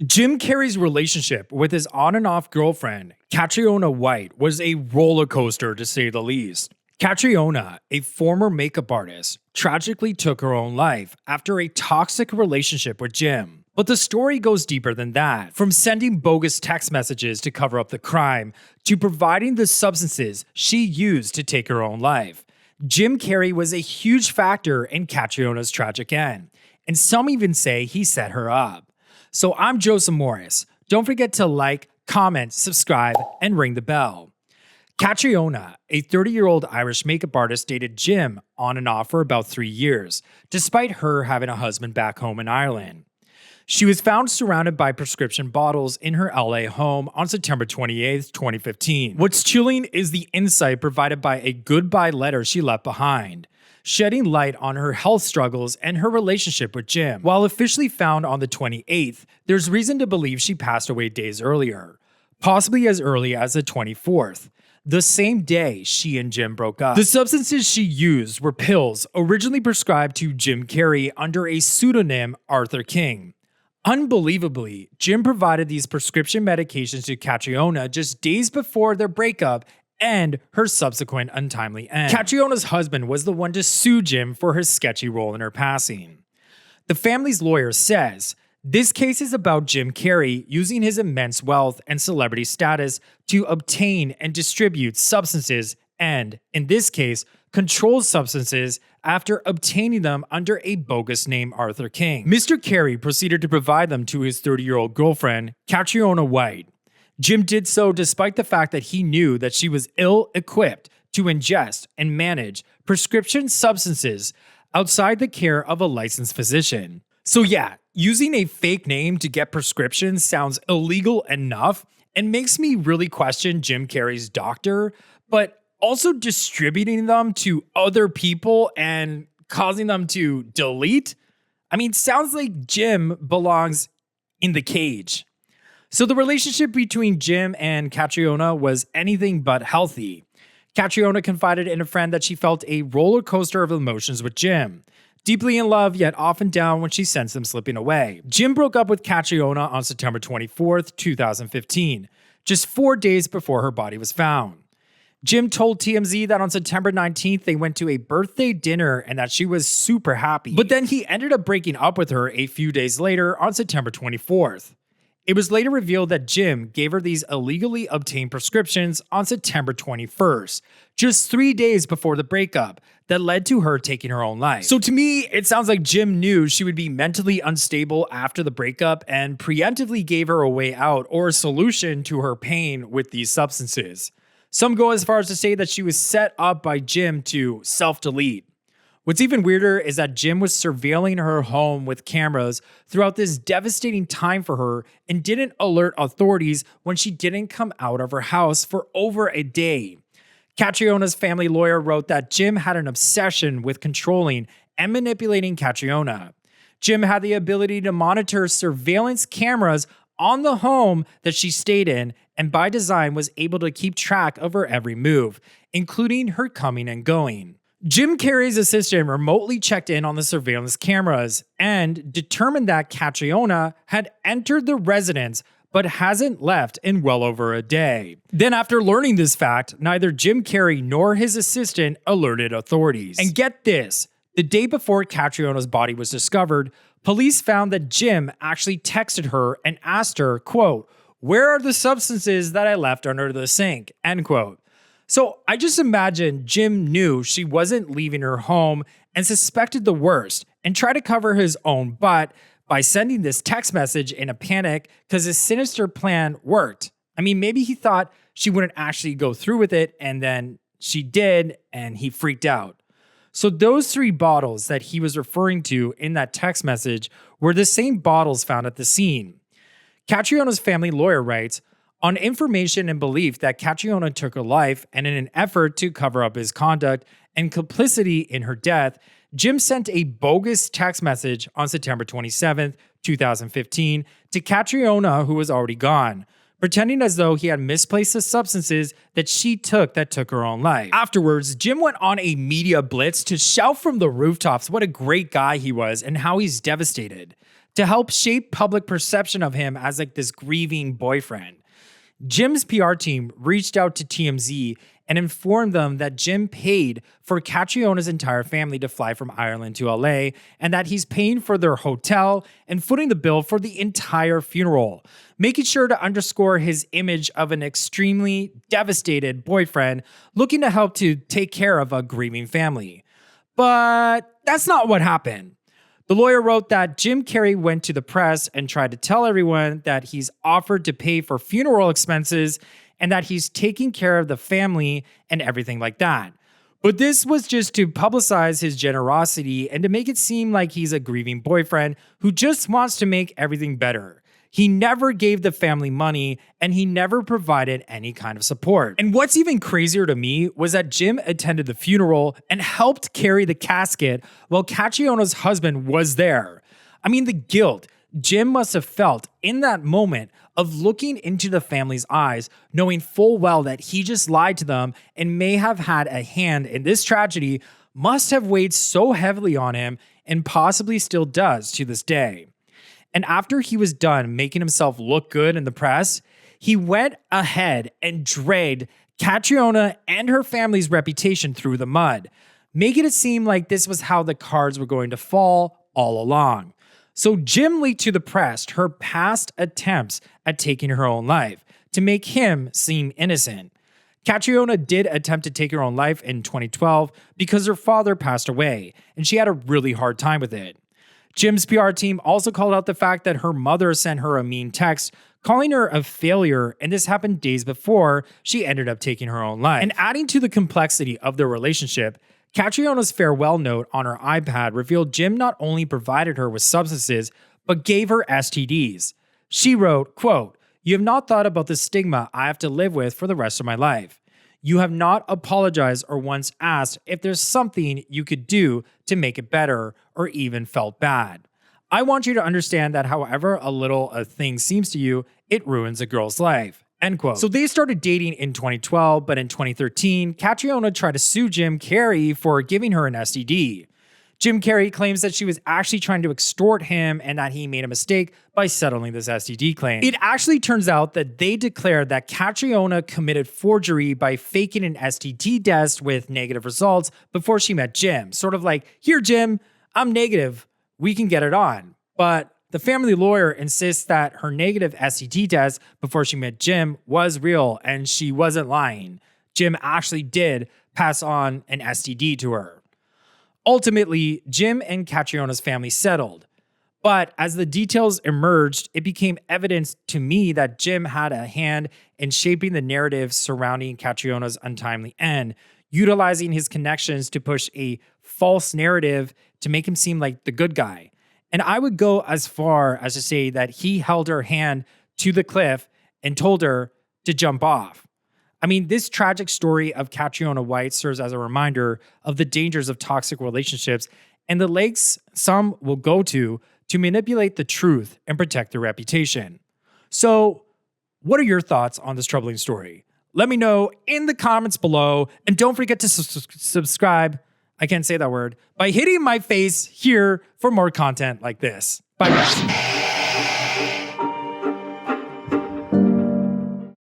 Jim Carrey's relationship with his on and off girlfriend, Catriona Whyte, was a roller coaster to say the least. Catriona, a former makeup artist, tragically took her own life after a toxic relationship with Jim. But the story goes deeper than that. From sending bogus text messages to cover up the crime, to providing the substances she used to take her own life, Jim Carrey was a huge factor in Catriona's tragic end. And some even say he set her up. So I'm Joseph Morris. Don't forget to like, comment, subscribe, and ring the bell. Catriona, a 30-year-old Irish makeup artist, dated Jim on and off for about 3 years, despite her having a husband back home in Ireland. She was found surrounded by prescription bottles in her LA home on September 28, 2015. What's chilling is the insight provided by a goodbye letter she left behind, shedding light on her health struggles and her relationship with Jim. While officially found on the 28th, there's reason to believe she passed away days earlier, possibly as early as the 24th, the same day she and Jim broke up. The substances she used were pills originally prescribed to Jim Carrey under a pseudonym Arthur King. Unbelievably, Jim provided these prescription medications to Catriona just days before their breakup and her subsequent untimely end. Catriona's husband was the one to sue Jim for his sketchy role in her passing. The family's lawyer says, this case is about Jim Carrey using his immense wealth and celebrity status to obtain and distribute substances and, in this case, controlled substances after obtaining them under a bogus name Arthur King. Mr. Carrey proceeded to provide them to his 30-year-old girlfriend, Catriona Whyte. Jim did so despite the fact that he knew that she was ill-equipped to ingest and manage prescription substances outside the care of a licensed physician. So yeah, using a fake name to get prescriptions sounds illegal enough and makes me really question Jim Carrey's doctor, but also distributing them to other people and causing them to delete? I mean, sounds like Jim belongs in the cage. So the relationship between Jim and Catriona was anything but healthy. Catriona confided in a friend that she felt a roller coaster of emotions with Jim, deeply in love yet often down when she sensed him slipping away. Jim broke up with Catriona on September 24th, 2015, just 4 days before her body was found. Jim told TMZ that on September 19th, they went to a birthday dinner and that she was super happy. But then he ended up breaking up with her a few days later on September 24th. It was later revealed that Jim gave her these illegally obtained prescriptions on September 21st, just 3 days before the breakup, that led to her taking her own life. So to me, it sounds like Jim knew she would be mentally unstable after the breakup and preemptively gave her a way out or a solution to her pain with these substances. Some go as far as to say that she was set up by Jim to self-delete. What's even weirder is that Jim was surveilling her home with cameras throughout this devastating time for her and didn't alert authorities when she didn't come out of her house for over a day. Catriona's family lawyer wrote that Jim had an obsession with controlling and manipulating Catriona. Jim had the ability to monitor surveillance cameras on the home that she stayed in and by design was able to keep track of her every move, including her coming and going. Jim Carrey's assistant remotely checked in on the surveillance cameras and determined that Catriona had entered the residence but hasn't left in well over a day. Then after learning this fact, neither Jim Carrey nor his assistant alerted authorities. And get this, the day before Catriona's body was discovered, police found that Jim actually texted her and asked her, quote, "Where are the substances that I left under the sink?" End quote. So I just imagine Jim knew she wasn't leaving her home and suspected the worst and tried to cover his own butt by sending this text message in a panic because his sinister plan worked. I mean, maybe he thought she wouldn't actually go through with it and then she did and he freaked out. So those 3 bottles that he was referring to in that text message were the same bottles found at the scene. Catriona's family lawyer writes, on information and belief that Catriona took her life and in an effort to cover up his conduct and complicity in her death, Jim sent a bogus text message on September 27th, 2015 to Catriona, who was already gone, pretending as though he had misplaced the substances that she took that took her own life. Afterwards, Jim went on a media blitz to shout from the rooftops what a great guy he was and how he's devastated, to help shape public perception of him as like this grieving boyfriend. Jim's PR team reached out to TMZ and informed them that Jim paid for Catriona's entire family to fly from Ireland to LA and that he's paying for their hotel and footing the bill for the entire funeral, making sure to underscore his image of an extremely devastated boyfriend looking to help to take care of a grieving family. But that's not what happened. The lawyer wrote that Jim Carrey went to the press and tried to tell everyone that he's offered to pay for funeral expenses and that he's taking care of the family and everything like that. But this was just to publicize his generosity and to make it seem like he's a grieving boyfriend who just wants to make everything better. He never gave the family money and he never provided any kind of support. And what's even crazier to me was that Jim attended the funeral and helped carry the casket while Catriona's husband was there. I mean, the guilt Jim must have felt in that moment of looking into the family's eyes, knowing full well that he just lied to them and may have had a hand in this tragedy must have weighed so heavily on him and possibly still does to this day. And after he was done making himself look good in the press, he went ahead and dragged Catriona and her family's reputation through the mud, making it seem like this was how the cards were going to fall all along. So Jim leaked to the press her past attempts at taking her own life to make him seem innocent. Catriona did attempt to take her own life in 2012 because her father passed away, and she had a really hard time with it. Jim's PR team also called out the fact that her mother sent her a mean text calling her a failure, and this happened days before she ended up taking her own life. And adding to the complexity of their relationship, Catriona's farewell note on her iPad revealed Jim not only provided her with substances, but gave her STDs. She wrote, quote, "You have not thought about the stigma I have to live with for the rest of my life. You have not apologized or once asked if there's something you could do to make it better or even felt bad. I want you to understand that however a little a thing seems to you, it ruins a girl's life." End quote. So they started dating in 2012, but in 2013, Catriona tried to sue Jim Carrey for giving her an STD. Jim Carrey claims that she was actually trying to extort him and that he made a mistake by settling this STD claim. It actually turns out that they declared that Catriona committed forgery by faking an STD test with negative results before she met Jim. Sort of like, here, Jim, I'm negative. We can get it on. But the family lawyer insists that her negative STD test before she met Jim was real and she wasn't lying. Jim actually did pass on an STD to her. Ultimately, Jim and Catriona's family settled. But as the details emerged, it became evident to me that Jim had a hand in shaping the narrative surrounding Catriona's untimely end, utilizing his connections to push a false narrative to make him seem like the good guy. And I would go as far as to say that he held her hand to the cliff and told her to jump off. I mean, this tragic story of Catriona Whyte serves as a reminder of the dangers of toxic relationships and the lengths some will go to manipulate the truth and protect their reputation. So, what are your thoughts on this troubling story? Let me know in the comments below, and don't forget to subscribe, I can't say that word, by hitting my face here for more content like this. Bye guys.